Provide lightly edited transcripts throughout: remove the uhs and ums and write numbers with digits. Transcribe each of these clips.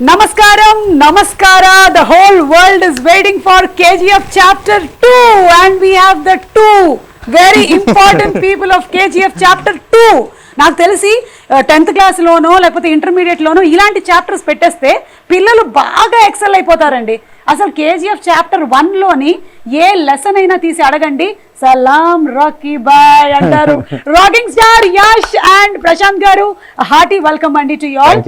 Namaskaram, Namaskara. The whole world is waiting for KGF Chapter 2 and we have the two very important people of KGF Chapter 2. నాకు తెలిసి 10th క్లాస్లోనో లేకపోతే ఇంటర్మీడియట్లోనో ఇలాంటి chapters పెట్టేస్తే పిల్లలు బాగా excel అయిపోతారండి. అసలు కేజీఎఫ్ చాప్టర్ 1లోని ఏ లెసన్ అయినా తీసి అడగండి, సలాం రాకీ బాయ్ అంటారు. Rocking star Yash and Prashanth గారు, హార్టీ వెల్కమ్ అండి టు యు ఆల్.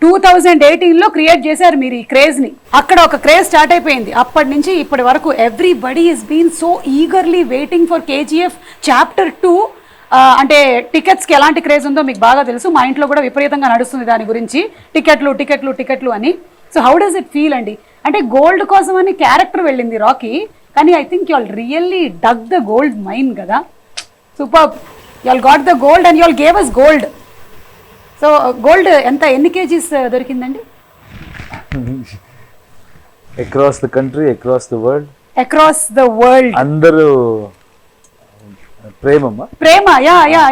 2018లో క్రియేట్ చేశారు మీరు ఈ క్రేజ్ ని. అక్కడ ఒక క్రేజ్ స్టార్ట్ అయిపోయింది. అప్పటి నుంచి ఇప్పటి వరకు everybody is been so eagerly waiting for KGF chapter 2. అంటే టికెట్స్కి ఎలాంటి క్రేజ్ ఉందో మీకు బాగా తెలుసు. మా ఇంట్లో కూడా విపరీతంగా నడుస్తుంది దాని గురించి, టికెట్లు టికెట్లు టికెట్లు అని. So how does it feel అండి? అంటే గోల్డ్ కోసం అని క్యారెక్టర్ వెళ్ళింది రాకీ, కానీ I think you all really dug the gold mine కదా. Super, you all got the gold and you all gave us gold. So gold ఎన్ని KGs దొరికిందండి? Across the country, across the world. Across the world అందరూ ప్రేమ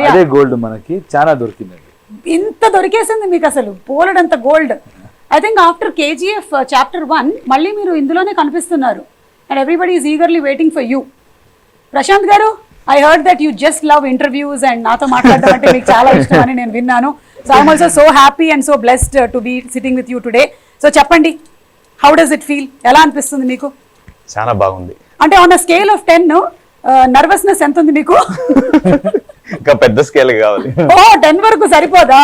అదే gold మనకి చాలా దొరికిందండి. ఇంత దొరికేసింది మీకు అసలు పోలడంత gold. I think after KGF chapter 1 మళ్ళీ మీరు ఇందులోనే కనిపిస్తున్నారు and everybody is eagerly waiting for you. Prashanth garu, I heard that you just love interviews and నాతో మాట్లాడడం అంటే మీకు చాలా ఇష్టం అని నేను విన్నాను. So I'm also so happy and so blessed to be sitting with you today. So చెప్పండి, హౌ డస్ ఇట్ ఫీల్? ఎలా అనిపిస్తుంది మీకు? చాలా బాగుంది. అంటే on a scale of 10 nervousness ఎంత ఉంది మీకు? ఇంకా పెద్ద స్కేల్ కావాలి. 10 వరకు సరిపోదా?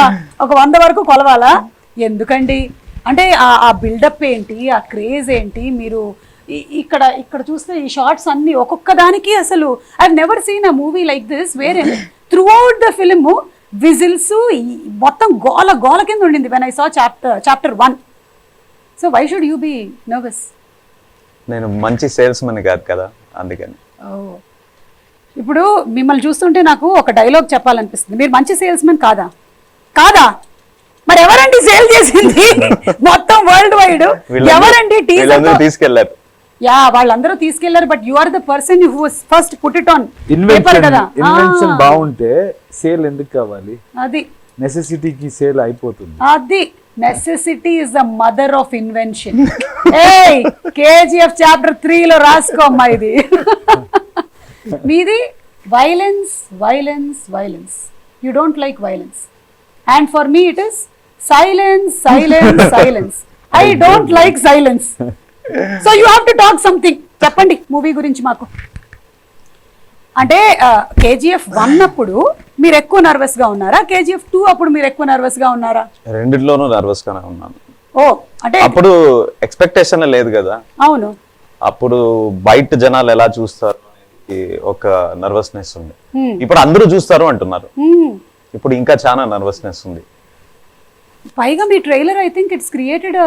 ఒక 100 వరకు కొలవాలా? ఎందుకండి అంటే ఆ బిల్డప్ ఏంటి, ఆ క్రేజ్ ఏంటి? మీరు ఇక్కడ చూస్తే ఈ షార్ట్స్ అన్ని ఒక్కొక్క దానికి అసలు I have never seen a movie like this where throughout the film whistles మొత్తం గోల గోల కింద ఉండింది when I saw chapter 1. So why should you be nervous? నేను మంచి సేల్స్ మన్ కాదు కదా, అందుకని. ఇప్పుడు మిమ్మల్ని చూస్తుంటే నాకు ఒక డైలాగ్ చెప్పాలనిపిస్తుంది. మీరు మంచి సేల్స్ మెన్ కాదా? కాదా? మరి ఎవరండి సేల్ చేసింది మొత్తం వరల్డ్ వైడ్? ఎవరండి తీసుకెళ్లారు? యా, వాళ్ళందరూ తీసుకెళ్లారు. But you are the person who first put it on paper కదా. ఇన్వెన్షన్ బాగుంటే సేల్ ఎందుకు కావాలి? అది నెసెసిటీకి సేల్ అయిపోతుంది. అది necessity is the mother of invention. ఏయ్, కేజీఎఫ్ చాప్టర్ 3లో రాసుకోమ్మా ఇది. మీది violence violence violence. You don't like violence and for me it is silence silence silence. I don't like silence. So you have to talk something. చెప్పండి movie గురించి మాకు. అంటే KGF 1 అప్పుడు మీరు ఎక్కువ నర్వస్ గా ఉన్నారా? కేజీఎఫ్ 2 అప్పుడు మీరు ఎక్కువ నర్వస్ గా ఉన్నారా? రెండిట్లోనూ నర్వస్ గానే ఉన్నాను. ఓ, అంటే అప్పుడు ఎక్స్పెక్టేషన్ లేదు కదా. అవును, అప్పుడు బయట జనాలు ఎలా చూస్తారు ఒక నర్వస్నెస్ ఉంది. ఇప్పుడు అందరూ చూస్తారు అంటున్నారు, ఇప్పుడు ఇంకా చాలా నర్వస్నెస్ ఉంది. పైగా మీ trailer I think it's created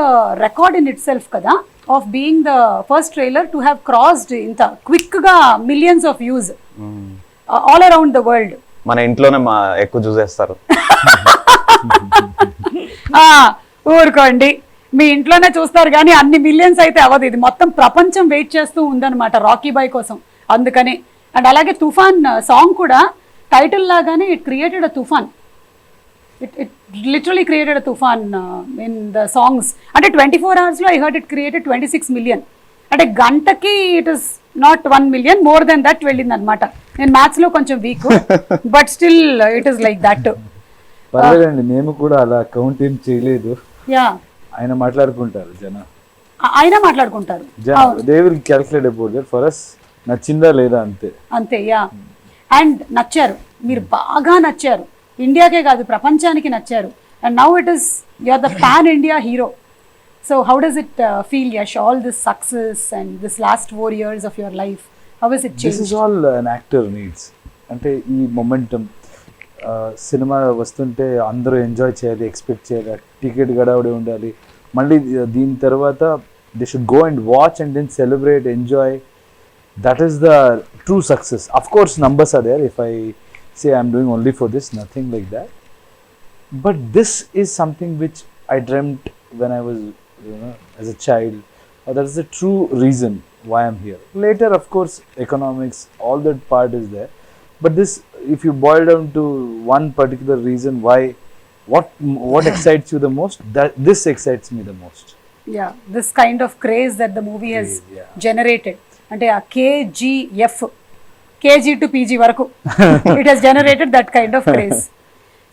record in itself కదా, of being the first trailer to have crossed ఇంత క్విక్ గా millions of views all around the world. మన ఇంట్లోనే ఎక్కువ చూసేస్తారు. ఊరుకోండి, మీ ఇంట్లోనే చూస్తారు కానీ అన్ని మిలియన్స్ అయితే అవ్వదు. ఇది మొత్తం ప్రపంచం వెయిట్ చేస్తూ ఉందన్నమాట రాకీ బాయ్ కోసం. అందుకని అండ్ అలాగే తుఫాన్ సాంగ్ కూడా టైటిల్ లాగానే ఇట్ క్రియేటెడ్ అ తుఫాన్. ఇట్ లిటరలీ క్రియేటెడ్ అ తుఫాన్ ఇన్ ద సాంగ్స్. అంటే 24 hours లో I heard it created 26 million. అంటే గంటకి it is not 1 million, more than that వెళ్ళింది అనమాట. నేను మ్యాథ్స్ లో కొంచెం week, but still it is like that. పర్లేదండి, మేము కూడా అలా కౌంట్ ఏం చేయలేదు. యా, ఆయన మాట్లాడుకుంటారు, ఆయన మాట్లాడుకుంటారు. They will calculate about that. For us నచ్చిందా లేదా అంతే. అంతే, యా. అండ్ నచ్చారు, మీరు బాగా నచ్చారు. ఇండియాకే కాదు ప్రపంచానికి నచ్చారు. And now it is you are the pan India hero. So how does it feel Yash, all this success and this last 4 years of your life? How is it changed? This is all an actor needs. అంటే ఈ momentum, cinema వస్తుంటే అందరూ enjoy చేయాలి, expect చేయాలి, ticket గడవడే ఉండాలి. మళ్ళీ దీని తర్వాత they should go and watch and then celebrate, enjoy. That is the true success. Of course, numbers are there. If I say I'm doing only for this, nothing like that. But this is something which I dreamt when I was, as a child. That is the true reason why I'm here. Later, of course, economics, all that part is there. But this, if you boil down to one particular reason why what excites you the most? That this excites me the most. Yeah, this kind of craze that the movie has Yeah. generated. అంటే ఆ KGF, KG to PG వరకు it has generated that kind of craze.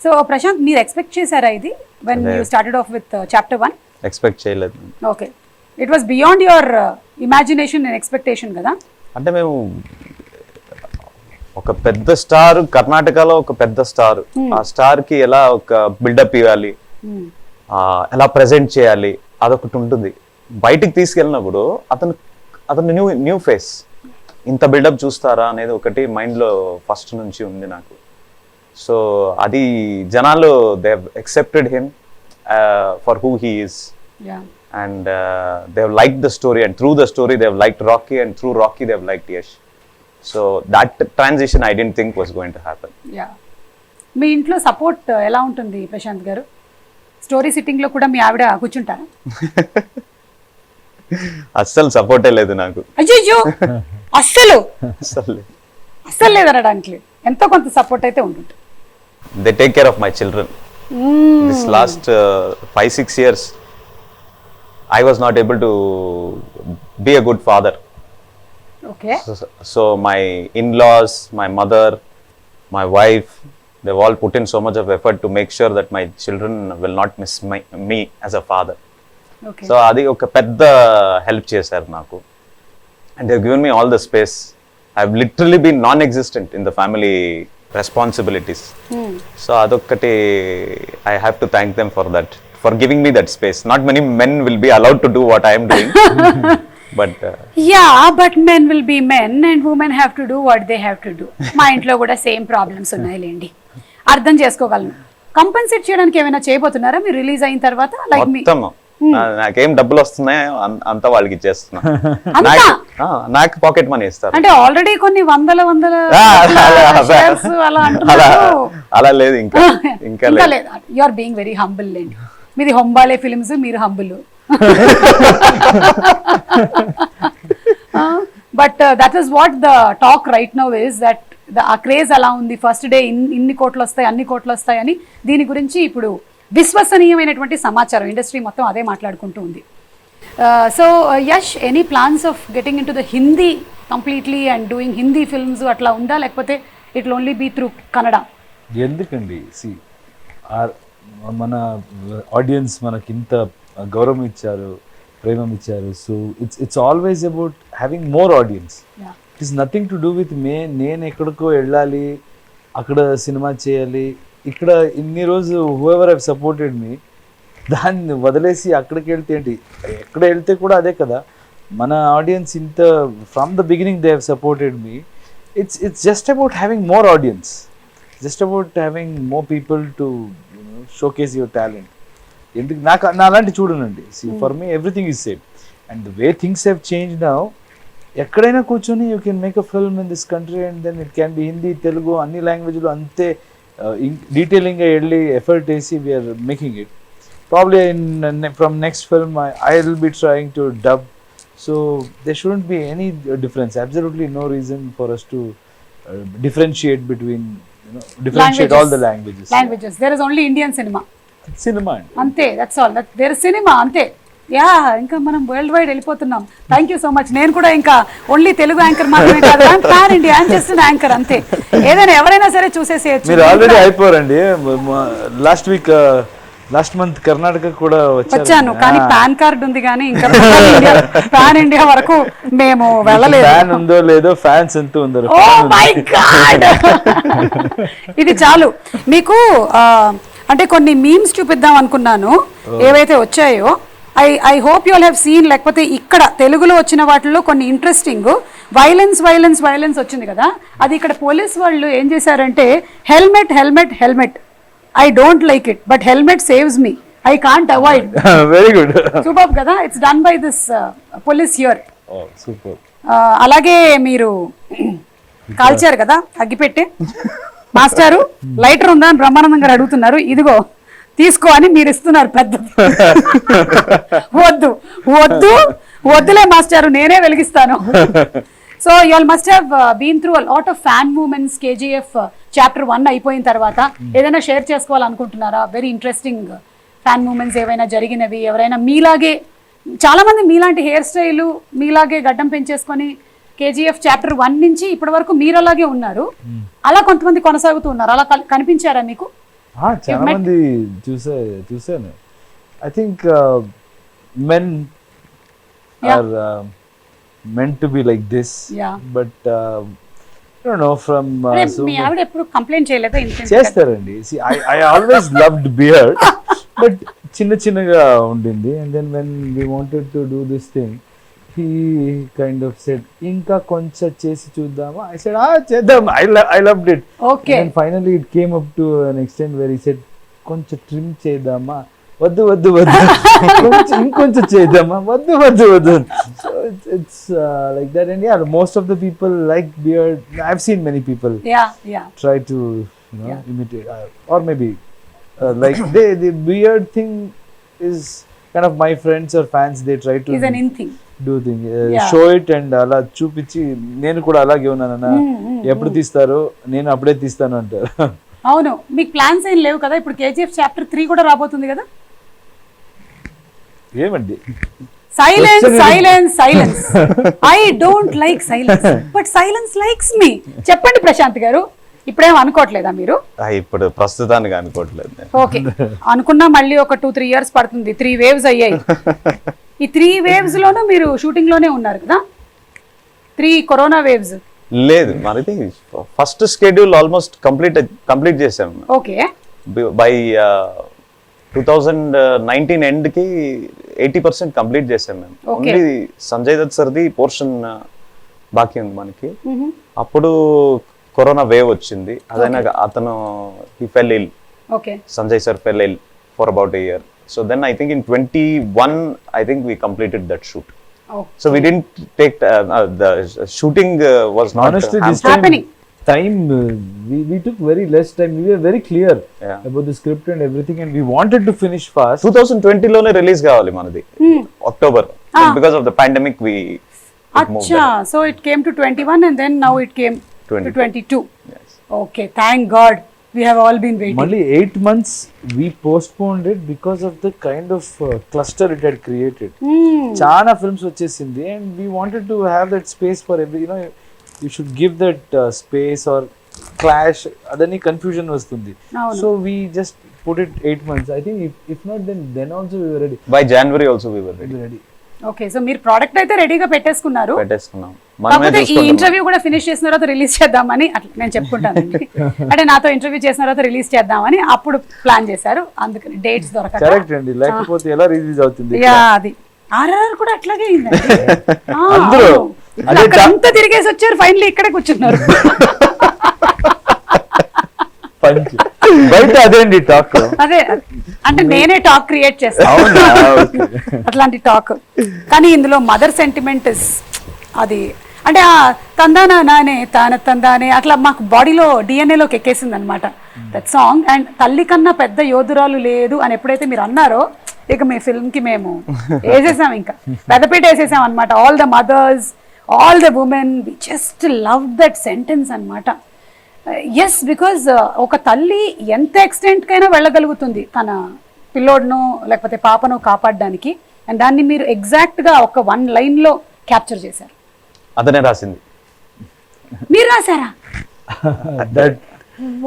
So Prashanth, మీరు expect చేశారా ఇది when you started off with chapter 1? Expect చేయలేదు. Okay, it was beyond your imagination and expectation కదా? అంటే మేము ఒక పెద్ద స్టార్, కర్ణాటకలో ఒక పెద్ద స్టార్, ఆ స్టార్ కి ఎలా ఒక బిల్డప్ ఇవ్వాలి, ఎలా ప్రెజెంట్ చేయాలి, అదొకటి ఉంటుంది. బయటికి తీసుకెళ్ళినప్పుడు అతను న్యూ ఫేస్, ఇంత బిల్డప్ చూస్తారా అనేది ఒకటి మైండ్ లో ఫస్ట్ నుంచి ఉంది నాకు. సో అది జనాలు they accepted him for who he is. Yeah. And they have liked the story, and through the story they have liked Rocky, and through Rocky they have liked Yash. So that transition I didn't think was going to happen. Yeah. మీ ఇంట్లో support ఎలా ఉంటుంది ప్రశాంత్ గారు? Story sitting లో కూడా మీ ఆవిడ కూర్చుంటారా? అస్సలు సపోర్టే లేదు నాకు. అయ్యో, అస్సలు అస్సలు లేదనడానికి ఎంతో కొంత సపోర్ట్ అయితే ఉంటుంది. They take care of my children. This last 5-6 years I was not able to be a good father. Okay. So my in-laws, my mother, my wife, they've all put in so much of effort to make sure that my children will not miss me as a father. Okay. So adi oka pedda help chesaru naku, and they've given me all the space. I've literally been non-existent in the family responsibilities. So adokati I have to thank them for that, for giving me that space. Not many men will be allowed to do what I am doing. But but men will be men and women have to do what they have to do. మా ఇంట్లో కూడా same problems ఉన్నాయిలేండి, అర్థం చేసుకోగలను. Compensate చేయడానికి ఏమైనా చేయబోతున్నారా మీరు release అయిన తర్వాత? లైక్ మొత్తం నాకేం డబ్బులు వస్తున్నాయో అంతా వాళ్ళకి ఇచ్చేస్తున్నా. నాకు పాకెట్ మనీ ఇస్తారు. అంటే ఆల్రెడీ కొన్ని వందల shares అలా అంటున్నారు. అలా లేదు, ఇంకా లేదు. You are being very humble లేండి. మీది హొంబాలే ఫిలిమ్స్, మీరు humble. But that is what the talk right now is that ఆ క్రేజ్ అలా ఉంది. ఫస్ట్ డే ఇన్ని కోట్లు వస్తాయి, అన్ని కోట్లు వస్తాయి అని. దీని గురించి ఇప్పుడు విశ్వసనీయమైనటువంటి సమాచారం ఇండస్ట్రీ మొత్తం అదే మాట్లాడుకుంటూ ఉంది. So Yash, any plans of getting in to the Hindi completely and doing Hindi films అట్లా ఉందా, లేకపోతే it will only be through Kannada? ఎందుకండి, మన ఆడియన్స్ మనకి ఇంత గౌరవం ఇచ్చారు, ప్రేమం ఇచ్చారు. So it's always about having more audience. It is nothing to do with నేను ఎక్కడికో వెళ్ళాలి, అక్కడ సినిమా చేయాలి. ఇక్కడ ఇన్ని రోజు హూఎవర్ హ్యావ్ సపోర్టెడ్ మీ, దాన్ని వదిలేసి అక్కడికి వెళ్తే ఏంటి? ఎక్కడ వెళ్తే కూడా అదే కదా. మన ఆడియన్స్ ఇంత from the beginning they have supported me. It's just about having more audience, just about having more people to showcase your talent. ఎందుకు నా అలాంటి చూడనండి. For me everything is same. And the way things have change now, ఎక్కడైనా కూర్చొని you can make a film in this country and then it can be Hindi, Telugu, అన్ని లాంగ్వేజ్లో అంతే డీటెయిలింగ్గా వెళ్ళి ఎఫర్ట్ వేసి we're making it. Probably from next film I will be trying to dub. So there shouldn't be any difference, absolutely no reason for us to differentiate between, differentiate all the languages. There is only Indian cinema ante, that's all. There is cinema ante. ఇంకా మనం world wide వెళ్ళిపోతున్నాం. Thank you so much. నేను కూడా ఇంకా only Telugu anchor మాత్రమే కాదు, pan India I'm just anchor అంతే. ఏదైనా ఎవరైనా సరే చూసేసేయచ్చు. మీరు ఆల్రెడీ అయిపోయారండి. లాస్ట్ మంత్ కర్ణాటక కూడా వచ్చాను, కానీ పాన్ కార్డ్ ఉంది, కానీ ఇంకా పాన్ ఇండియా వరకు మేము వెళ్ళలేదు. ఫ్యాన్ ఉందో లేదో, ఫ్యాన్స్ ఎంత ఉందో. ఓ మై గాడ్, ఇది చాలు మీకు. అంటే కొన్ని మీమ్స్ చూపిద్దాం అనుకున్నాను, ఏవైతే వచ్చాయో. I hope you all have seen. లేకపోతే ఇక్కడ తెలుగులో వచ్చిన వాటిల్లో కొన్ని ఇంట్రెస్టింగ్, వైలెన్స్ వచ్చింది కదా, అది ఇక్కడ పోలీస్ వాళ్ళు ఏం చేశారంటే, helmet I don't like it, but helmet saves me. I can't avoid. Very good. Superb kada. It's done by this police here. Oh, super. అలాగే మీరు కాల్చారు కదా అగ్గిపెట్టే. మాస్టారు లైటర్ ఉందా అని బ్రహ్మానందం గారు అడుగుతున్నారు. ఇదిగో తీసుకో అని మీరు ఇస్తున్నారు. పెద్ద వద్దులే మాస్టారు, నేనే వెలిగిస్తాను. So you all must have been through a lot of fan movements. KGF chapter 1 అయిపోయిన తర్వాత ఏదైనా షేర్ చేసుకోవాలనుకుంటున్నారా? వెరీ ఇంట్రెస్టింగ్ ఫ్యాన్ మూమెంట్స్ ఏవైనా జరిగినవి, ఎవరైనా మీలాగే, చాలా మంది మీలాంటి హెయిర్ స్టైల్, మీలాగే గడ్డం పెంచేసుకొని KGF చాప్టర్ 1 నుంచి ఇప్పటి వరకు మీరు అలాగే ఉన్నారు, అలా కొంతమంది కొనసాగుతూ ఉన్నారు, అలా కనిపించారా మీకు? చాలా మంది చూసాను. I think men are meant to be like this, but I don't know from మీ ఆవిడ ఎప్పుడు కంప్లైంట్ చేయలేదా? చేస్తారండి. See, I always loved beard, but చిన్నగా ఉండింది. And then when we wanted to do this thing, he kind of said, ఇంకా కొంచెం చేసి చూద్దామా? I said, చేద్దాం. I loved it. Okay. And finally it came up to an extent where he said, కొంచెం trim చేద్దామా? వద్దు ఇంకొంచెం చేద్దామా? వద్దు. So it's like that. And yeah, most of the people like beard. I've seen many people try to imitate, or maybe like the beard thing is kind of my friends or fans, they try to is an in thing, do thing, show it and అలా చూపించి నేను కూడా అలాగే ఉన్నానన్న, ఎప్పుడు తీస్తారు, నేను అప్పుడే తీస్తాను అంటారు. అవును, మీకు ప్లాన్స్ ఏం లేవు కదా? ఇప్పుడు KGF చాప్టర్ 3 కూడా రాబోతుంది కదా? ఏమండి? Silence. I don't like silence, but silence likes me. చెప్పండి ప్రశాంత్ గారు, ఇప్పుడేం అనుకోవట్లేదా మీరు? ఇప్పుడు ప్రస్తుతానికి అనుకోవట్లేదు. ఓకే, అనుకున్నా మళ్ళీ ఒక 2-3 years పడుతుంది. 3 waves అయ్యాయి. ఈ 3 waves లోనూ మీరు షూటింగ్ లోనే ఉన్నారు కదా? 3 కరోనా వేవ్స్ లేదు, మనది ఫస్ట్ షెడ్యూల్ ఆల్మోస్ట్ కంప్లీట్ చేసాం. ఓకే, బై 2019 ఎండ్ కి 80% కంప్లీట్ చేసాం మేము. ఓన్లీ సంజయ్ దత్ సర్ది పోర్షన్ బాకీ ఉంది మనకి. అప్పుడు కరోనా వేవ్ వచ్చింది. అదైనా అతను he fell ill. Okay. Sanjay sir fell ill for about a year. So then I think in 21 I think we completed that shoot. Oh. So we didn't take the shooting was not honestly this happening. Time we took very less time. We were very clear about the script and everything, and we wanted to finish fast. 2020 లోనే release కావాలి మనది, October. Because of the pandemic we Acha, so it came to 21 and then now it came to 22. Yes. Okay, thank God. We have all been waiting. Only 8 months we postponed it because of the kind of cluster it had created. Chana films vachesindi, and we wanted to have that space for every, you should give that space or clash, adani confusion vastundi. So we just put it 8 months. I think if not then also we were ready. By January also we were ready. Okay, so మీరు product అయితే రెడీగా పెట్టేసుకున్నారు. మనమే ఈ interview కూడా finish చేసిన తర్వాత release చేద్దామని అట్లా నేను చెప్పుకుంటానండి. అంటే నాతో ఇంటర్వ్యూ చేసిన తర్వాత రిలీజ్ చేద్దామని అప్పుడు ప్లాన్ చేశారు, అందుకని డేట్స్ దొరకక. కరెక్ట్ అండి, లేకపోతే ఎలా రిలీజ్ అవుతుంది? అది RRR కూడా అట్లాగే అయిందండి. అందరూ అంతా తిరిగేసి వచ్చారు, ఫైనల్లీ ఇక్కడే కూర్చున్నారు. బయట అదేండి టాక్. అదే అంటే నేనే టాక్ క్రియేట్ చేస్తాను అట్లాంటి టాక్. కానీ ఇందులో మదర్ సెంటిమెంట్ అది అంటే తందానా నానే తందానే అట్లా మాకు బాడీలో డిఎన్ఏలోకి ఎక్కేసింది అనమాట దట్ సాంగ్. అండ్ తల్లి కన్నా పెద్ద యోధురాలు లేదు అని ఎప్పుడైతే మీరు అన్నారో, ఇక మీ ఫిల్మ్ కి మేము వేసేసాం, ఇంకా పెద్దపీట వేసేసాం అనమాట. All the mothers, all the women, we just love that sentence అనమాట. ఎస్, బికాజ్ ఒక తల్లి ఎంత ఎక్స్టెంట్కైనా వెళ్ళగలుగుతుంది తన పిల్లోడ్ను లేకపోతే పాపను కాపాడడానికి. అండ్ దాన్ని మీరు ఎగ్జాక్ట్గా ఒక 1 లైన్లో క్యాప్చర్ చేశారు. అతనే రాసింది. మీరు రాశారా?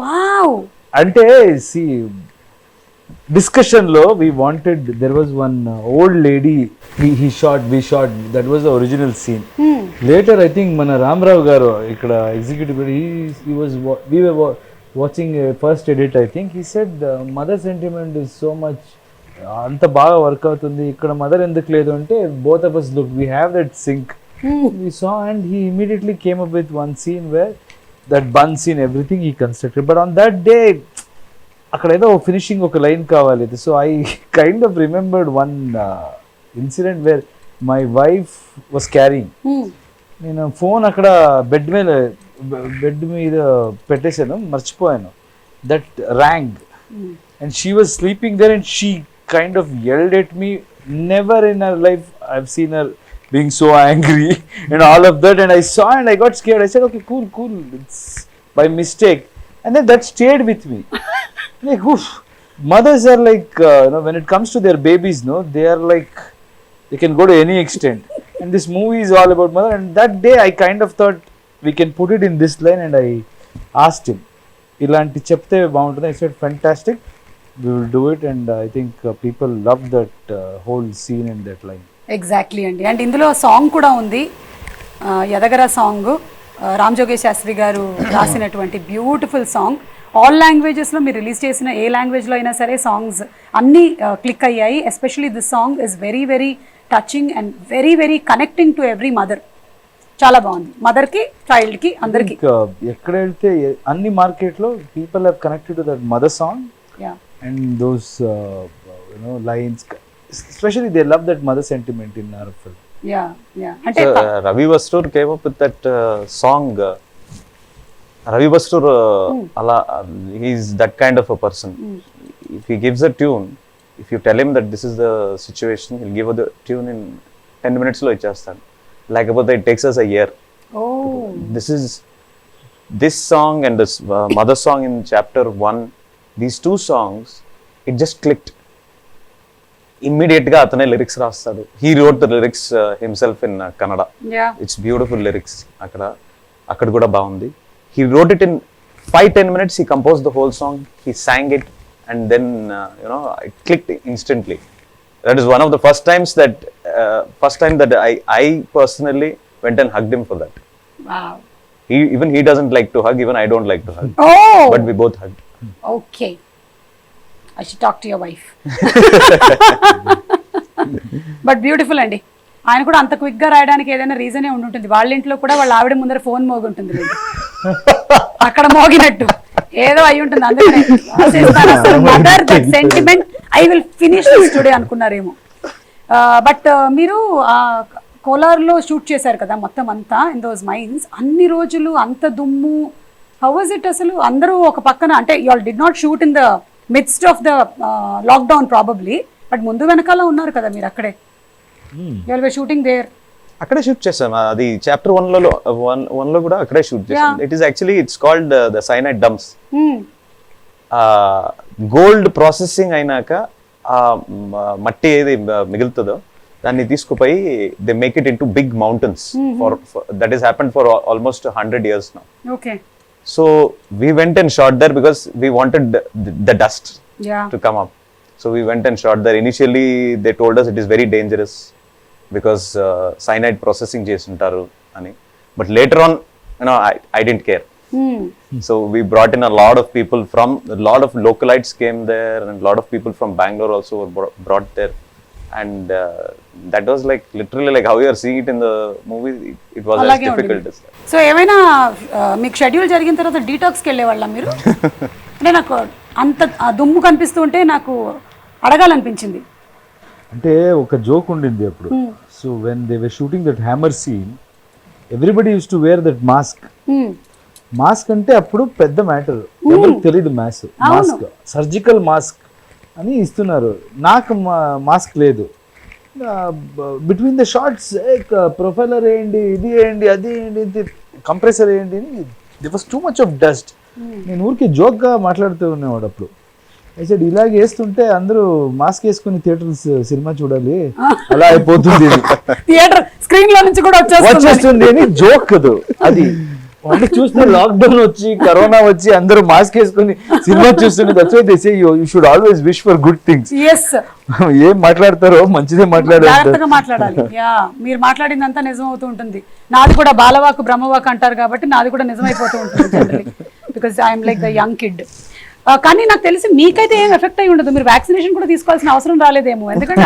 వావ్. అంటే డిస్కషన్ లో we wanted, there was one old lady we shot, that was the original scene. Later I think మన రామరావు గారు ఇక్కడ executive, we were watching a first edit, I think he said mother sentiment is so much, అంత బాగా work అవుతుంది ఇక్కడ, mother ఎందుకు లేదు అంటే both of us look, we have that sync. We saw, and he immediately came up with one scene where that bun scene, everything he constructed, but on that day అక్కడ ఏదో finishing ఒక line కావాలి. So I kind of remembered one incident where my wife was carrying. నేను phone అక్కడ bed మీద పెట్టేశాను, మర్చిపోయాను. That rang and she was sleeping there and she kind of yelled at me. Never in her life I've seen her being so angry and all of that, and I saw and I got scared. I said, okay, cool, it's by mistake. and then that stayed with me. Like, oof. Mothers are like, when it comes to their babies, no, they are like, they can go to any extent. And this movie is all about mother. And that day I kind of thought we can put it in this line, and I asked him, ilanti chepte baaguntunda. I said, fantastic, we will do it. And I think people love that whole scene and that line. Exactly అండి. And ఇందులో song కూడా ఉంది, ఎదగర song, Ram జోగేష్ Sastry గారు రాసినటువంటి beautiful song. All లాంగ్వేజెస్లో మీరు release చేసిన ఏ లాంగ్వేజ్లో అయినా సరే సాంగ్స్ అన్నీ క్లిక్ అయ్యాయి. Especially this song is very very touching and very very connecting to every mother. చాలా బాగుంది, మదర్కి, చైల్డ్కి, అందరికి. ఎక్కడ వెళ్తే అన్ని మార్కెట్లో people have connected to that mother song and those lines. Especially they love that mother sentiment in our film. అంటే Ravi Bastur came up with that song. Ravi Bastur ala he's that kind of a person. If he gives a tune, if you tell him that this is the situation, he'll give the tune in 10 minutes lo ichestadu. Like about that, it takes us a year. This song and this mother song in chapter 1, these two songs, it just clicked. Immediate గా అతనే lyrics రాస్తాడు. He wrote the lyrics himself in Kannada. It's beautiful lyrics. అక్కడ కూడా బాగుంది. He wrote it in 5-10 minutes. He compose the whole song, he sang it, and then it clicked instantly. That is one of the first time that I personally went and hugged him for that. Even he doesn't like to hug, even I don't like to hug. But we both hugged. Okay. I should talk to your wife. But beautiful అండి. ఆయన కూడా అంత quick గా రాయడానికి ఏదైనా రీజనే ఉండుంటుంది. వాళ్ళ ఇంట్లో కూడా వాళ్ళ ఆవిడ ముందర ఫోన్ మోగుంటుంది, అక్కడ మోగినట్టు ఏదో అయి ఉంటుంది. అందుకనే mother that sentiment, I will finish this today అనుకున్నారేమో. బట్ మీరు కోలార్లో షూట్ చేశారు కదా మొత్తం అంతా, ఇన్ దోస్ మైన్స్. అన్ని రోజులు అంత దుమ్ము, హౌ వాజ్ ఇట్ అసలు? అందరూ ఒక పక్కన, అంటే you all did not shoot in the midst of the lockdown probably, but ముందు వెనకాల ఉన్నారు కదా మీరు అక్కడే. you all were shooting there. అక్కడే షూట్ చేసాం. అది చాప్టర్ 1 లో కూడా అక్కడే షూట్ చేసాం. It is actually it's called the cyanide dumps. Gold processing అయినాక ఆ మట్టి ఏది మిగులుతుందో దాన్ని తీసుకుపోయి they make it into big mountains. That is happened for almost 100 years now. Okay. So we went and shot there because we wanted the dust to come up. So we went and shot there. Initially they told us it is very dangerous because cyanide processing chesuntaru ani, but later on I didn't care. So we brought in a lot of people a lot of localites came there, and a lot of people from Bangalore also were brought there. And that was like literally like how you are seeing it in the movie. It was as difficult as that. So ఏమైనా మీకు schedule జరిగిన తర్వాత డీటాక్స్కి వెళ్ళేవాళ్ళ మీరు? అంటే నాకు అంత దుమ్ము కనిపిస్తుంటే నాకు అడగాలనిపించింది. అంటే ఒక జోక్ ఉండింది అప్పుడు. So when they were shooting that hammer scene, everybody use to wear that mask. Mask అంటే అప్పుడు పెద్ద మ్యాటర్, ఎవరికి తెలియదు మాస్క్. సర్జికల్ మాస్క్ అని ఇస్తున్నారు, నాకు మాస్క్ లేదు. బిట్వీన్ ద షార్ట్స్ ప్రొఫైలర్ వేయండి, ఇది వేయండి, అది వేయండి, కంప్రెసర్ వేయండి అని. The was too much of dust. నేను ఊరికి జోక్గా మాట్లాడుతూ ఉండేవాడు అప్పుడు. అయితే ఇలాగే వేస్తుంటే అందరూ మాస్క్ వేసుకుని థియేటర్ సినిమా చూడాలి, అలా అయిపోతుంది, థియేటర్ స్క్రీన్ లో నుంచి కూడా వచ్చేస్తుంది అని జోక్ అది. వాళ్ళు చూస్తే లాక్డౌన్ వచ్చి కరోనా వచ్చి అందరూ మాస్క్ వేసుకుని సినిమా చూస్తుంటే that's why they say you should always wish for good things. ఏం మాట్లాడతారో మంచిదే మాట్లాడాలి. మీరు మాట్లాడిందంతా నిజం అవుతూ ఉంటుంది. నాది కూడా బాలవాకు బ్రహ్మవాకు అంటారు కాబట్టి నాది కూడా నిజమైపోతూ ఉంటుంది, because I'm like the young kid. కానీ నాకు తెలిసి మీకైతే ఏం ఎఫెక్ట్ అయి ఉండదు, మీరు వ్యాక్సినేషన్ కూడా తీసుకోవాల్సిన అవసరం రాలేదేమో, ఎందుకంటే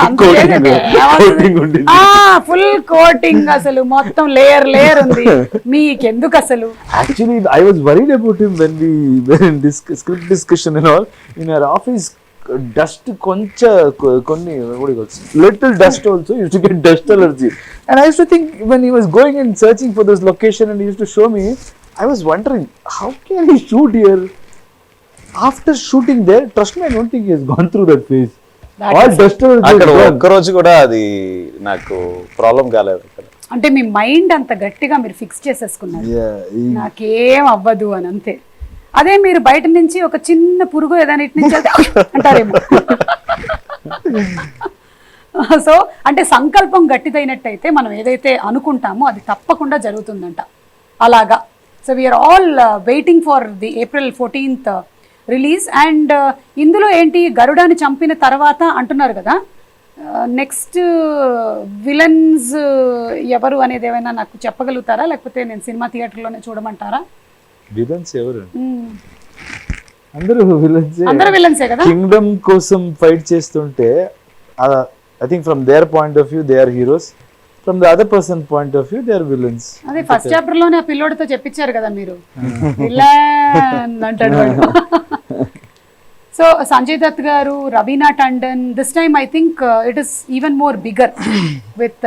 ఫుల్ కోటింగ్ అసలు మొత్తం లేయర్ ఉంది మీకెందుకు అసలు. Actually I was worried about him when we were in script discussion and all in our office. Dust కొన్ని little dust also used to get dust allergy. And I used to think when he was going and searching for this location and he used to show me, I was wondering how can he shoot here. After shooting there, trust me, I don't think he has gone through that phase. All dust అక్కడ ఒక్క రోజు కూడా అది నాకు problem కాలేదు. అంటే మీ mind అంత గట్టిగా మీరు ఫిక్స్ చేసేసుకున్నారు, నాకేం అవ్వదు అని, అంతే. అదే మీరు బయట నుంచి ఒక చిన్న పురుగు ఏదైనా ఇటు నుంచి వెళ్తే అంటారేమో. సో అంటే సంకల్పం గట్టిదైనట్టయితే మనం ఏదైతే అనుకుంటామో అది తప్పకుండా జరుగుతుందంట అలాగా. So we are all waiting for the April 14th release. And ఇందులో ఏంటి గరుడాని చంపిన తర్వాత అంటున్నారు కదా, నెక్స్ట్ విలన్స్ ఎవరు అనేది ఏమైనా నాకు చెప్పగలుగుతారా, లేకపోతే నేను సినిమా థియేటర్లోనే చూడమంటారా? విలన్స్ ఎవరు? అందరూ విలన్స్, అందరూ విలన్సే కదా. కింగ్డమ్ కోసం ఫైట్ చేస్తుంటే I think from their point of view they are heroes, from the other person point of view they are villains. అదే ఫస్ట్ చాప్టర్ లోనే ఆ పిల్లోడితో చెప్పించారు కదా మీరు, విలన్ అంటాడు వాడు. సో సంజయ్ దత్ గారు, Raveena Tandon, this time I think it is even more bigger with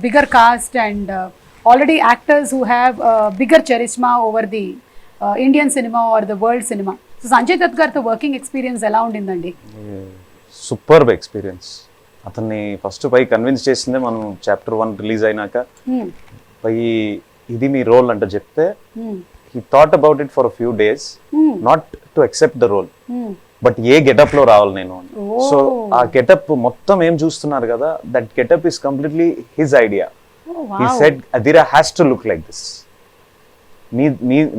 bigger cast and already actors who have bigger charisma over the Indian cinema or the world cinema. So Sanjay Dutt గారితో working experience ఎలా ఉండిందండి? Superb experience. అతన్ని first పై convince చేసిందే మనం Chapter 1 release అయినాక. పై ఇది మీ role అంటే చెప్తే he thought about it for a few days, not to accept the role, but A getup లో రావాలి నేను. సో ఆ గెటప్ మొత్తం ఏం చూస్తున్నారు కదా, that getup is completely his idea. He said అదిరా has to look like this.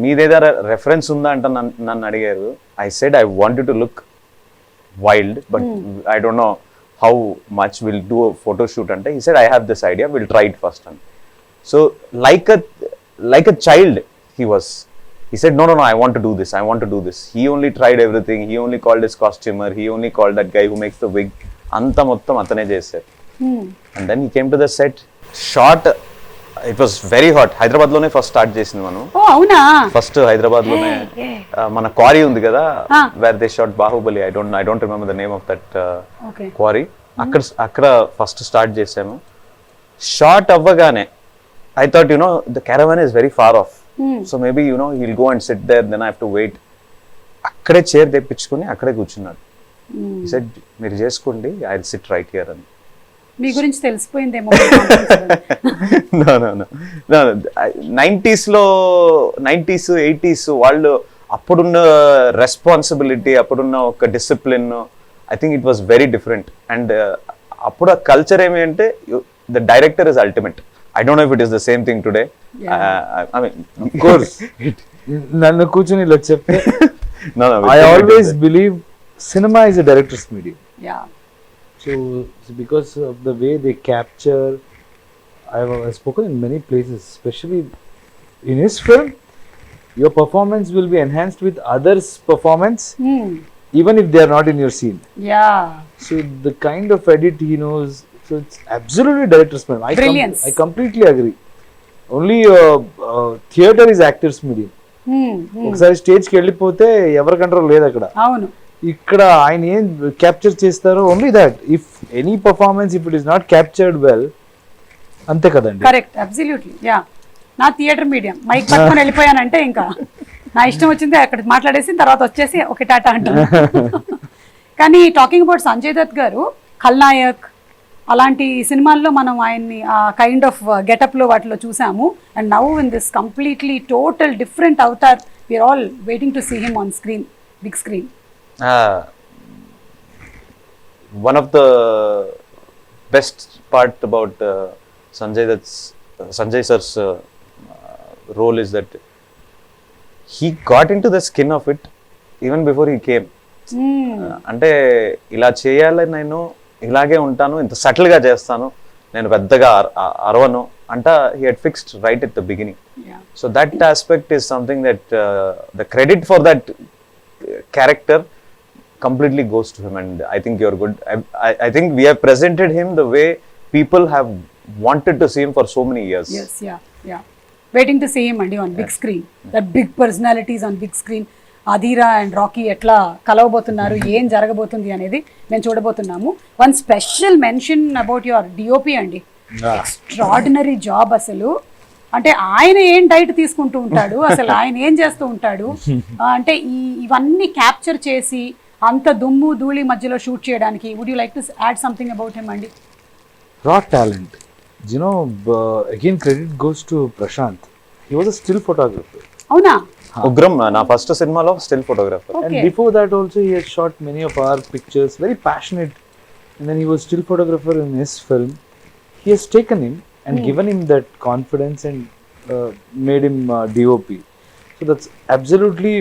మీదేదా రెఫరెన్స్ ఉందా అంటే నన్ను అడిగారు. I said I want to look wild, but I don't know how much will do photo shoot అంటే. He said I have this idea, will try it first అని. So like a child he was. He said, no, I want to do this, I want to do this. He only tried everything. He only called his costumer, he only called that guy who makes the wig. Anta mottam atane chesaru. And then he came to the set, shot. It was very hot. Hyderabad lone first start chesindi manu. Oh avuna, first Hyderabad lone mana quarry undi kada, where they shot Bahubali. I don't remember the name of that quarry. Akkada first start chesamu. Shot avvagane I thought, the caravan is very far off. So maybe, he'll go and sit there, then I have to wait. Akkade chair తెప్పించుకొని అక్కడే కూర్చున్నాడు. He said, మీరు చేసుకోండి, I'll sit right here అని. మీ గురించి తెలిసిపోయిందేమో. No. 90s 80s వాళ్ళు అప్పుడున్న responsibility, అప్పుడున్న ఒక discipline, I think it was very different. And అప్పుడు ఆ కల్చర్ ఏమి అంటే the director is ultimate. I don't know if it is the same thing today. I mean, of course. Nannu కూర్చొని ఇలా చెప్తే, no, I always believe cinema is a director's medium. Yeah. So because of the way they capture, I've spoken in many places, especially in his film, your performance will be enhanced with others' performance, even if they are not in your scene. Yeah. So the kind of edit he knows, so it's absolutely director's medium. I completely agree. Only theater is actor's medium. ఒకసారి స్టేజ్కి వెళ్ళిపోతే ఎవరి control లేదు అక్కడ. అవును. ఇక్కడ ఆయన ఏం క్యాప్చర్ చేస్తారో only that. If any performance if it is not captured well, అంతే కదండి. Correct, absolutely. యా, నా థియేటర్ మీడియం మైక్ పట్టుకొని వెళ్ళిపోయానంటే ఇంకా నా ఇష్టం వచ్చింది అక్కడ మాట్లాడేసి తర్వాత వచ్చేసి ఒక టాటా అంటాను. కానీ టాకింగ్ అబౌట్ సంజయ్ దత్ గారు, ఖల్నాయక్ అలాంటి సినిమాల్లో మనం ఆయన్ని ఆ కైండ్ ఆఫ్ గెటప్లో వాటిలో చూసాము. And now in this completely total different avatar, we're all waiting to see him on screen, big screen. One of the best part about Sanjay sir's role is that he got into the skin of it even before he came. అంటే ఇలా చేయాలి, నేను ఇలాగే ఉంటాను, ఇంత సటిల్గా చేస్తాను, నేను పెద్దగా అరవను అంట. He had fixed right at the beginning. So that aspect is something that the credit for that character completely goes to him, and I think you're good. I think we have presented him the way people have wanted to see him for so many years. Yes, yeah. Waiting to see him and on big screen. That big personalities on big screen. Adira and Rocky ఎట్లా కలవబోతున్నారు, ఏం జరగబోతుంది అనేది మేము చూడబోతున్నాము. One special mention about your DOP అండి. Extraordinary job అసలు. అంటే ఆయన ఏం డైట్ తీసుకుంటూ ఉంటాడు, అసలు ఆయన ఏం చేస్తూ ఉంటాడు అంటే ఇవన్నీ క్యాప్చర్ చేసి అంత దుమ్ము ధూళి మధ్యలో షూట్ చేయడానికి. Would you like to add something about him అండి? Raw talent. Again credit goes to Prashanth. He was a still photographer. అవునా? ఉగ్రం నా ఫస్ట్ సినిమాలో still photographer. And before that also he has shot many of our pictures, very passionate. And then he was still photographer in his film. He has taken him and given him that confidence and made him DOP. So that's absolutely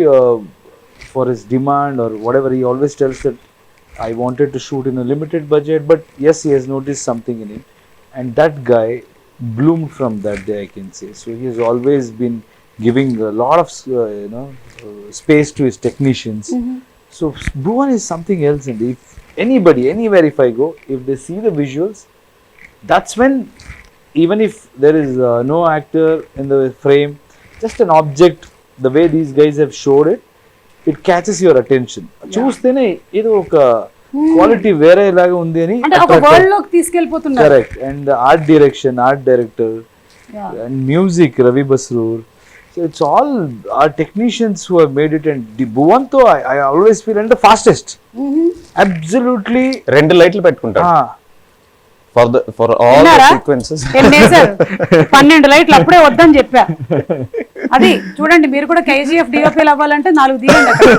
for his demand or whatever. He always tells that I wanted to shoot in a limited budget, but yes, he has noticed something in him, and that guy bloomed from that day, I can say. So he has always been giving a lot of space to his technicians. So Bhuvan is something else, and if anybody anywhere if I go, if they see the visuals, that's when, even if there is no actor in the frame, just an object, the way these guys have showed it, it catches your attention. చూస్తేనే ఇది ఒక quality వేరే లాగా ఉంది అని అంటే ఒక world లోకి తీసుకెళ్ళిపోతున్నారు. Correct. And art direction, art director and music Ravi Basrur. So it's all our technicians who have made it, and Bhuvan to I always feel and the fastest. Absolutely. 2 లైట్లు పెట్టుకుంటాడు for all the sequences. 12 లైట్లు అప్పుడే వద్దని చెప్పా. అది చూడండి, మీరు కూడా KGF DOP అవ్వాలంటే 4 తీయండి అక్కడ.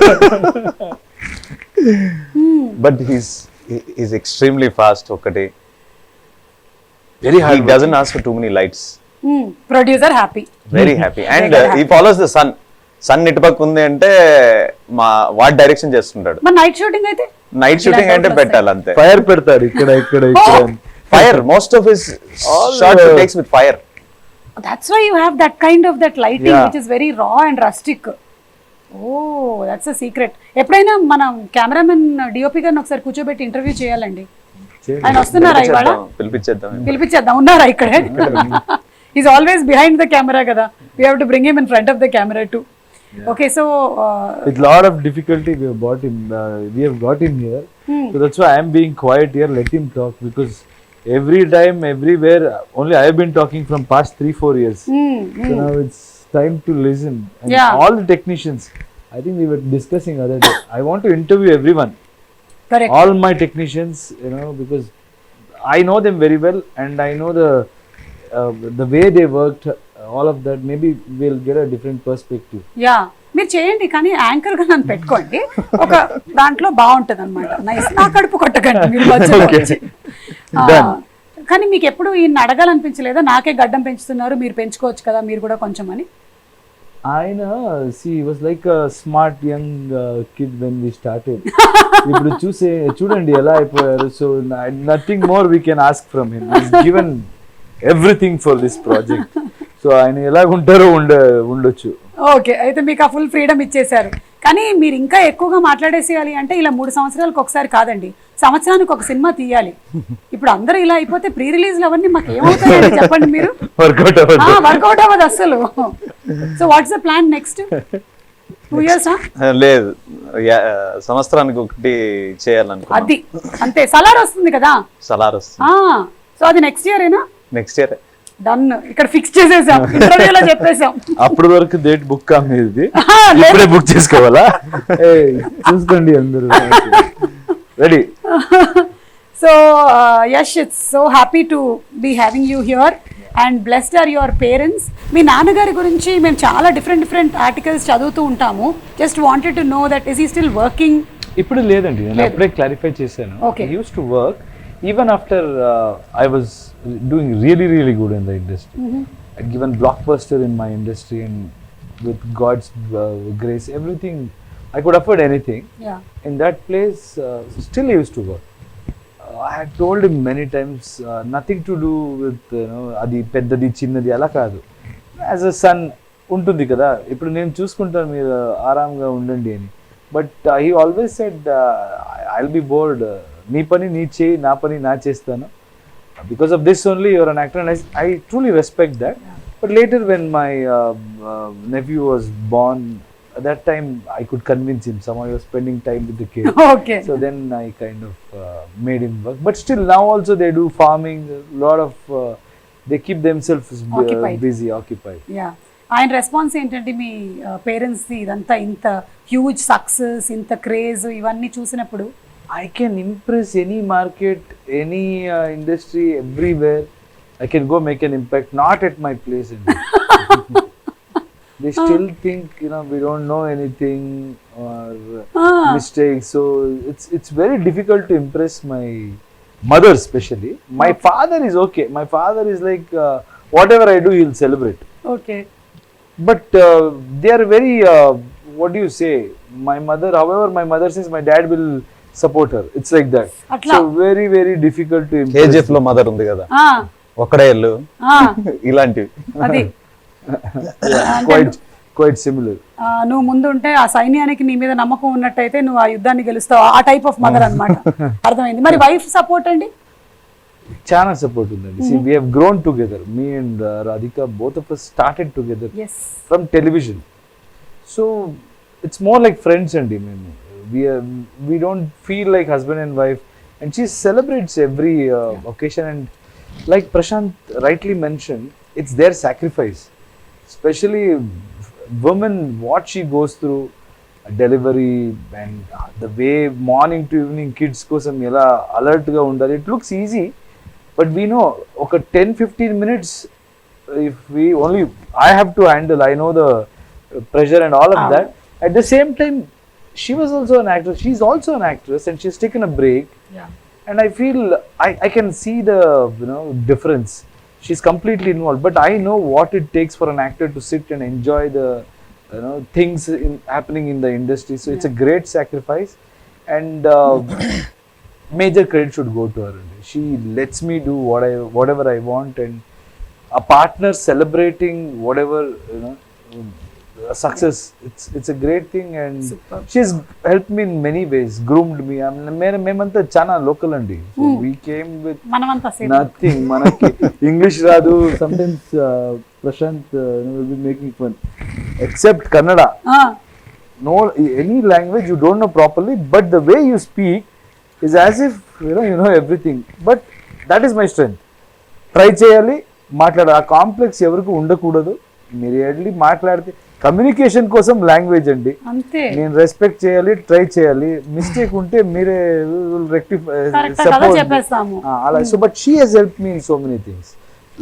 But he's extremely fast. ఒకటి very hard. He doesn't ask for too many lights. Producer happy. Very happy. And he follows the sun. Sun ఇటుపక్క ఉంది అంటే వాట్ డైరెక్షన్ చేస్తుంటాడు. మరి నైట్ షూటింగ్ అయితే? నైట్ షూటింగ్ అంటే పెట్టాలి అంతే. ఫైర్ పెడతాడు ఇక్కడ ఇక్కడ ఇక్కడ. Fire. Most of his shots he takes with fire. That's why you have that kind of that lighting, which is very raw and rustic. Oh, that's a secret. ఎప్పుడైనా మనం cameraman DOP గారిని ఒకసారి కూర్చోబెట్టి interview చేయాలండి. ఆయన వస్తున్నారా ఇవాళ? పిలిపించేద్దాం. ఉన్నారా ఇక్కడే? He's always behind the camera kada. We have to bring him in front of the camera too. Okay, so with lot of difficulty we have got him here. So that's why I am being quiet here. Let him talk, because every time, everywhere, only I have been talking from past 3-4 years. So now it's time to listen. And all the technicians, I think we were discussing other day, I want to interview everyone. Correct. All my technicians, because I know them very well, and I know the way they worked, all of that. Maybe we'll get a different perspective. Yeah, మీరు చేయండి, కానీ anchor గా నన్ను పెట్టుకోండి. ఒక దాంట్లో బాగుంటది అనమాట. నైస్. నా కడుపు కొట్టకండి మీరు మధ్యలో వచ్చి. కానీ మీకు ఎప్పుడు ఈయన అడగాలనిపించలేదా, నాకే గడ్డం పెంచుతున్నారు మీరు పెంచుకోవచ్చు కదా మీరు కూడా కొంచెం అని? ఆయన he was like a smart young kid when we started. ఇప్పుడు చూడండి ఎలా అయిపోయారు. So nothing more we can ask from him. He's given everything for this project. So ఆయన ఎలాగుంటారో ఉండొచ్చు. ఓకే, అయితే మీకు ఆ ఫుల్ ఫ్రీడమ్ ఇచ్చేసారు. కానీ మీరు ఇంకా ఎక్కువగా మాట్లాడేసేయాలి అంటే ఇలా 3 సంవత్సరాలకు ఒకసారి కాదండి, సంవత్సరానికి ఒక సినిమా తీయాలి. ఇప్పుడు అందరూ ఇలా అయిపోతే ప్రీ రిలీజ్లు అవన్నీ మాకు ఏమవుతాయండి చెప్పండి మీరు? వర్కౌట్ అవ్వదు అసలు. So what's the plan next 2 years? లేదు, సంవత్సరానికి ఒకటి చేయాలనుకో. అది అంతే. సలార్ వస్తుంది కదా? సలార్ వస్తుంది. సో అది నెక్స్ట్ ఇయర్ ఏనా? Next year done. ఇక్కడ ఫిక్స్ చేసేసాం, ఇంటర్వ్యూలో చెప్పేసాం. అప్పటి వరకు డేట్ బుక్ ఇది ఇప్పుడే బుక్ చేసుకోవాలా? చూసుకోండి అందరూ. Ready. So Yash, it's so happy to be having you here, and blessed are your parents. మీ నాన్నగారి గురించి మేము చాలా డిఫరెంట్ ఆర్టికల్స్ చదువుతూ ఉంటాము. Just wanted to know that is he still working? ఇప్పుడు లేదండి, నేను అప్పుడే క్లారిఫై చేశాను. He used to work even after I was doing really good in the industry. I'd given blockbuster in my industry, and with God's grace, everything, I could afford anything. In that place, still he used to work. I had told him many times, nothing to do with adi peddadi chinnadi ala kaadu. As a son ఉంటుంది కదా, ఇప్పుడు నేను చూసుకుంటాను, మీరు ఆరాంగా ఉండండి అని. But he always said, I'll be bored. నీ పని నీ చేయి, నా పని నా చేస్తాను. Because of this only you're an actor, and I truly respect that. But later when my nephew was born, at that time I could convince him. Somehow he was spending time with the kid. Okay. So then I kind of made him work. But still now also they do farming, a lot of they keep themselves busy, occupied. Yeah. ఆయన response ఏంటంటే మీ parents ఇదంతా ఇంత huge success, ఇంత craze ఇవన్నీ చూసినప్పుడు? I can impress any market, any industry, everywhere. I can go make an impact, not at my place. they still think, you know, we don't know anything or mistakes. So it's very difficult to impress my mother especially. My father is okay. My father is like, whatever I do, he'll celebrate. Okay. But they are very, what do you say? My mother, however, my mother says my dad will support her. It's like that. Atla. So very, very difficult to impress. KGF లో mother ఉంది కదా, ఒక్కడే ఇల్లు ఇలాంటివి. అది quite similar. నువ్వు ముందు ఉంటే ఆ సైన్యానికి నీ మీద నమ్మకం ఉన్నట్టయితే నువ్వు ఆ యుద్ధాన్ని గెలుస్తావు, ఆ టైప్ ఆఫ్ మదర్ అన్నమాట. అర్థమైంది. మరి వైఫ్ సపోర్ట్ అండి? చాలా సపోర్ట్ ఉందండి. See, we have grown together. Me and Radhika, both of us started together from television. So it's more like friends and we don't feel like husband and wife, and she celebrates every occasion. And like Prashanth rightly mentioned, it's their sacrifice, especially women, what she goes through, delivery and the way morning to evening kids kosam ela alert ga undali. It looks easy, but we know okay 10-15 minutes if we only I have to handle. I know the pressure and all of that. At the same time, she was also an actress. She's also an actress, and she's taken a break. And I feel I can see the, you know, difference. She's completely involved, but I know what it takes for an actor to sit and enjoy the, you know, things happening in the industry. So it's a great sacrifice, and major credit should go to her. She lets me do whatever I want, and a partner celebrating whatever, you know, success. It's a great thing, and she's helped me in many ways, groomed me. I mean, మేమంతా చాలా local అండి. So we came with nothing. మనకి English రాదు. Sometimes Prashanth will be making fun, except Kannada. No, any language you don't know properly, but the way you speak is as if you know everything. But that is my strength. Try చేయాలి, మాట్లాడాలి. ఆ complex ఎవరికి ఉండకూడదు. మీరు ఎడ్లీ మాట్లాడితే communication కోసం language అండి. నేను రెస్పెక్ట్ చేయాలి, ట్రై చేయాలి. మిస్టేక్ ఉంటే మీరే రెక్టిఫై అలా. So but she has help me in so many things.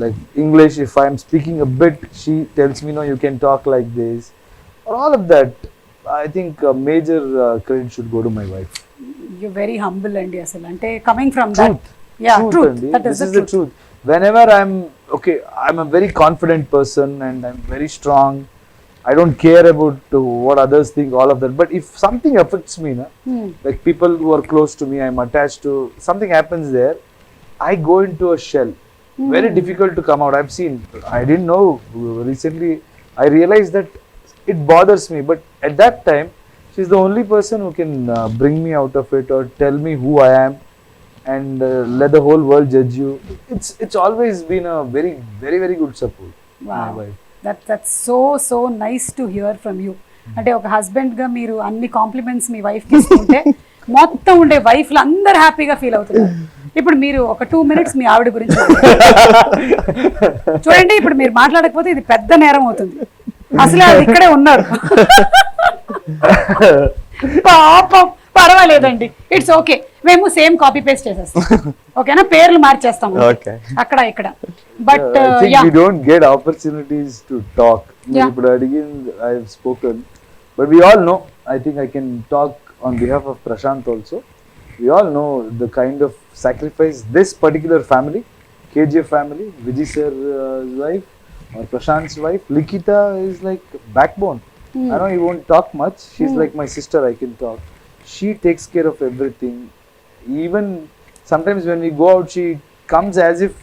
Like English, if I'm speaking a bit, she tells me no you can talk like this or all of that. I think major credit should go to my wife. You very humble అండి అసలు. అంటే coming from that. Yeah, truth. That is the truth. Whenever I'm a very confident person and I'm very strong. I don't care about what others think, all of that. But if something affects me, like people who are close to me, I'm attached to, something happens there, I go into a shell. Very difficult to come out. I've seen, I didn't know, recently I realized that it bothers me. But at that time, she's the only person who can bring me out of it or tell me who I am and let the whole world judge you. It's always been a very, very, very good support. Wow. My wife. That's so nice to hear from you. అంటే ఒక husband గా మీరు అన్ని compliments మీ wife కి ఇస్తుంటే మొత్తం ఉండే వైఫ్లు అందరు హ్యాపీగా ఫీల్ అవుతున్నారు. ఇప్పుడు మీరు ఒక 2 minutes మీ ఆవిడ గురించి చూడండి. ఇప్పుడు మీరు మాట్లాడకపోతే ఇది పెద్ద నేరం అవుతుంది. అసలు అది ఇక్కడే ఉన్నారు. పాపం పర్వాలేదండి, ఇట్స్ ఓకే. మేము సేమ్ కాపీ పేస్ట్ చేసేస్తాం, ఓకేనా? పేర్లు మార్చేస్తాం అక్కడ ఇక్కడ. But we don't get opportunities to talk. ఇప్పుడు అడిగిన I have spoken, but we all know, I think I can talk on behalf of Prashanth also. We all know the kind of sacrifice this particular family, KGF family, Vijay sir's wife or Prashanth's wife, Likita, is like backbone. I know he won't talk much. She's like my sister. I can talk. She takes care of everything. Even sometimes when we go out, she comes as if,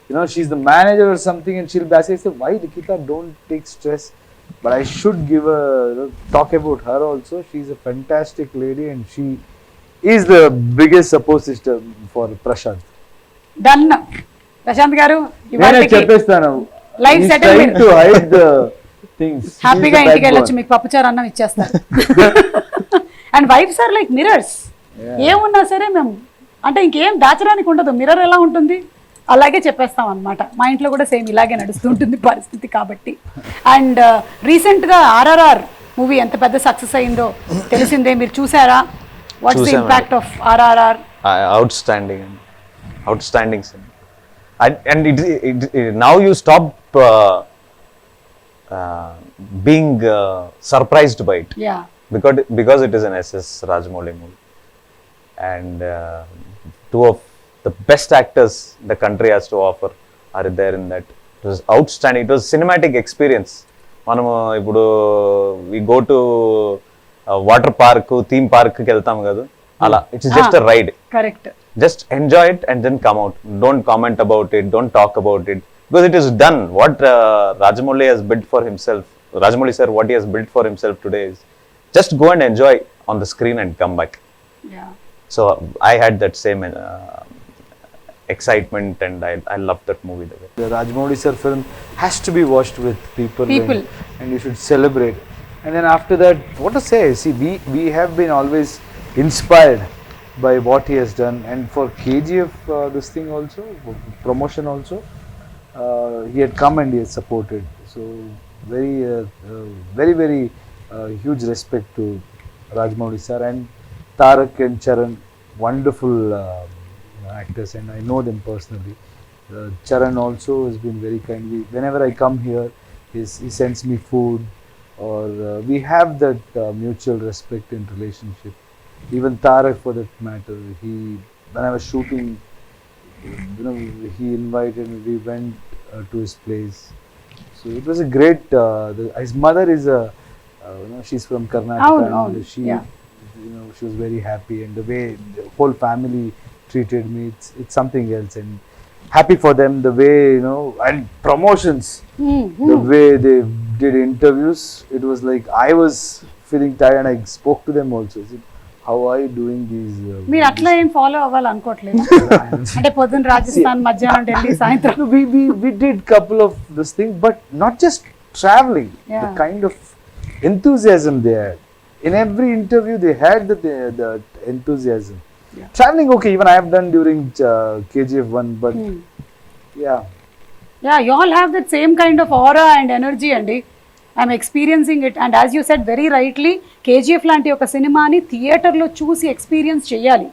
you know, she's the manager or something, and she'll basically say, "Why, Likita, don't take stress." But I should give a talk about her also. She's a fantastic lady, and she is the biggest support system for Prashanth. Done. Prashanth garu, నేను చెప్పేస్తాను. Life settlement. To hide the things. హ్యాపీగా ఇంటికి వెళ్ళొచ్చు, మీకు పప్పుచారు అన్నం ఇచ్చేస్తారు. And wives are like mirrors. ఏమున్నా సరే మేము అంటే ఇంకేం దాచడానికి ఉండదు. మిర్రర్ ఎలా ఉంటుంది అలాగే చెప్పేస్తాం అనమాట. మా ఇంట్లో కూడా సేమ్ ఇలాగే నడుస్తుంటుంది పరిస్థితి కాబట్టి. అండ్ రీసెంట్గా RRR మూవీ ఎంత పెద్ద సక్సెస్ అయిందో తెలిసిందే, మీరు చూసారా? What's the impact of RRR? Outstanding and it now you stop being surprised by it Yeah. because it is an SS Rajamouli movie, and two of the best actors the country has to offer are there in that. It was outstanding. It was cinematic experience. మనము ఇప్పుడు we go to water park theme park కి వెళ్తాం కదా, అలా it's just a ride. Correct. Just enjoy it and then come out. Don't comment about it, don't talk about it, because it is done. What Rajamouli has built for himself, Rajamouli sir, what he has built for himself today is just go and enjoy on the screen and come back. Yeah. So I had that same excitement, and I loved that movie. The Rajamouli sir film has to be watched with people. And you should celebrate. And then after that, what to say? See, we have been always inspired by what he has done. And for KGF, this thing also, promotion also, he had come and he has supported. So very huge respect to Rajamouli sir and Tarak and Charan, wonderful actors, and I know them personally. Charan also has been very kind. Whenever I come here, he sends me food, or we have that mutual respect and relationship. Even Tarak, for that matter, when I was shooting, he invited me. We went to his place. So it was a great. His mother is she's from Karnataka. And she was very happy, and the way the whole family treated me, it's something else. And happy for them, the way, and promotions, the way they did interviews, it was like I was feeling tired, and I spoke to them also. I said, how are you doing these? మీరు అట్లా ఏం follow అవ్వాలనుకోవట్లేదు అంటే పొద్దున్న రాజస్థాన్, మధ్యాహ్నం ఢిల్లీ, సాయంత్రం. We did couple of this thing, but not just traveling. The kind of enthusiasm they had. In every interview, they had the enthusiasm. Yeah. Traveling, okay, even I have done during KGF 1, but yeah, you all have that same kind of aura and energy అండి. I'm experiencing it, and as you said very rightly, KGF లాంటి ఒక సినిమాని థియేటర్లో చూసి experience చేయాలి.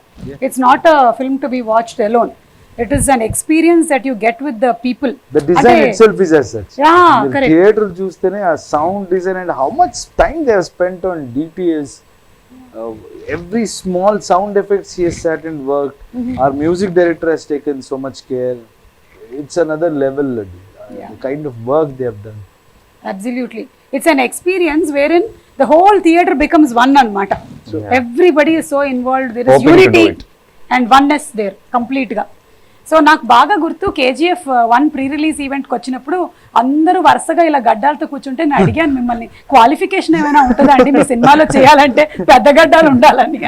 It's not a film to be watched alone. It is an experience that you get with the people. The design itself is as such. Yeah, correct. Theater చూస్తేనే ఆ sound design and how much time they have spent on DTS. Every small sound effects he has sat and worked. Our music director has taken so much care. It's another level. The kind of work they have done. Absolutely. It's an experience wherein the whole theater becomes one anamata. Everybody is so involved. There is Hoping to unity do it. and oneness there complete ga. So నాకు బాగా గుర్తు KGF 1 pre release ఈవెంట్కి వచ్చినప్పుడు అందరూ వరుసగా ఇలా గడ్డాలతో కూర్చుంటే నేను అడిగాను మిమ్మల్ని, క్వాలిఫికేషన్ ఏమైనా ఉంటుందా అండి మీ సినిమాలో చేయాలంటే పెద్ద గడ్డాలు ఉండాలని.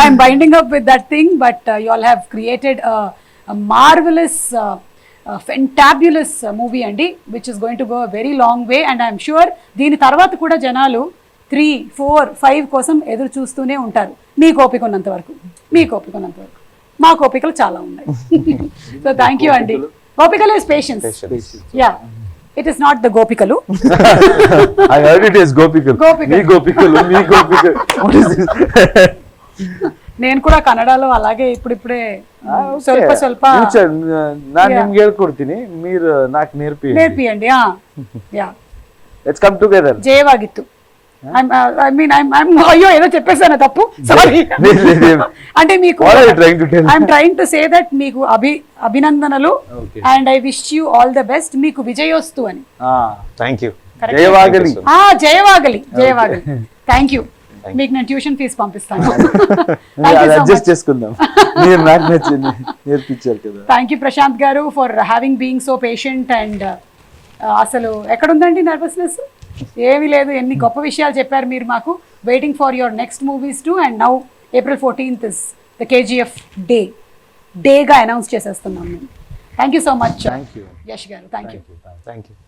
I'm binding up with that thing, but you all have created marvellous fantabulous movie అండి, which is going to go very long way. And I'm sure దీని తర్వాత కూడా జనాలు 3, 4, 5 కోసం ఎదురు చూస్తూనే ఉంటారు. మీకు ఓపిక ఉన్నంత వరకు, మీకు ఓపిక ఉన్నంత వరకు. మా కోపికలు చాలా ఉన్నాయి. సో థ్యాంక్ యూ అండి. గోపికలు is patience. Yeah, it is not the గోపికలు. I heard it is gopikalu. మీ గోపికలు, మీ గోపికలు. What is this? నేను కూడా కన్నడలో అలాగే ఇప్పుడిప్పుడే ಸ್ವಲ್ಪ ನಾನು ನಿಮ್ಗೆ ಹೇಳ್ಕೊಡ್ತೀನಿ, మీరు నాకు నేర్పియండి. Yeah, let's come together. జయವಾಗಿತ್ತು. అయ్యో ఏదో చెప్పేసాను తప్పు, సారీ. అంటే మీకు I'm trying to say that మీకు అభినందనలు, and I wish you all the best. మీకు విజయోస్తు అని. Thank you. జయవాగలి. జయవాగలి, జయవాగలి. Thank you. మీకు నేను ట్యూషన్ ఫీజు పంపిస్తాను. అడ్జస్ట్ చేసుకుందాం, మీరు నాకు నేర్పించారు కదా. థ్యాంక్ యూ ప్రశాంత్ గారు for having being so patient. And అసలు ఎక్కడుందండి నర్వస్నెస్? ఏమీ లేదు. ఎన్ని గొప్ప విషయాలు చెప్పారు మీరు మాకు. Waiting for your next movies too. And now April 14th is the KGF డేగా అనౌన్స్ చేసేస్తున్నాం మేము. Thank you so much Yash garu. Thank you.